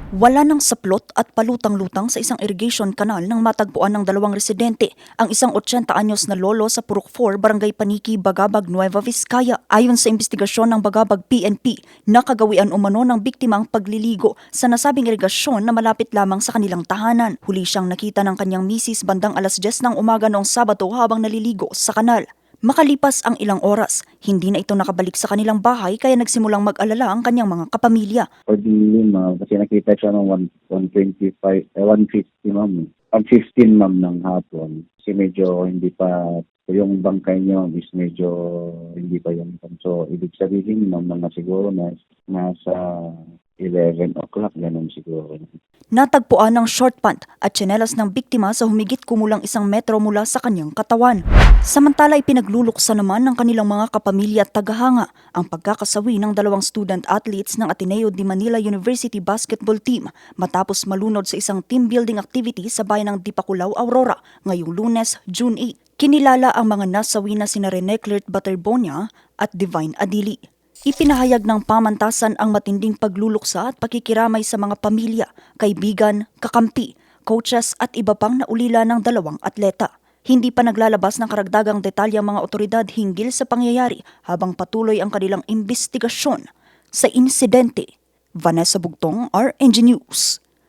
Wala ng saplot at palutang-lutang sa isang irrigation canal nang matagpuan ng dalawang residente, ang isang 80 anyos na lolo sa Purok 4, Barangay Paniki, Bagabag, Nueva Vizcaya. Ayon sa investigasyon ng Bagabag PNP, nakagawian umano ng biktima ang pagliligo sa nasabing irigasyon na malapit lamang sa kanilang tahanan. Huli siyang nakita ng kanyang misis bandang alas 10 ng umaga noong Sabado habang naliligo sa kanal. Makalipas ang ilang oras, hindi na ito nakabalik sa kanilang bahay kaya nagsimulang mag-alala ang kanyang mga kapamilya. Pwede ma'am, kasi nakita siya ng 125, 150 ma'am. Pag 15 ma'am ng hapon, kasi medyo hindi pa, yung bangkay niya is medyo hindi pa yung, so ibig sabihin ma'am na siguro nasa 11 o'clock, ganun siguro. Natagpuan ng short pant at tsinelas ng biktima sa humigit kumulang 1 metro mula sa kanyang katawan. Samantala ipinagluluksa naman ng kanilang mga kapamilya at tagahanga ang pagkakasawi ng dalawang student athletes ng Ateneo de Manila University basketball team matapos malunod sa isang team building activity sa bayan ng Dipakulaw, Aurora ngayong Lunes, June 8. Kinilala ang mga nasawi na sina Rene Clert Baterbonia at Divine Adili. Ipinahayag ng pamantasan ang matinding pagluluksa at pakikiramay sa mga pamilya, kaibigan, kakampi, coaches at iba pang naulila ng dalawang atleta. Hindi pa naglalabas ng karagdagang detalye ang mga otoridad hinggil sa pangyayari habang patuloy ang kanilang imbestigasyon sa insidente. Vanessa Bugtong, RNG News.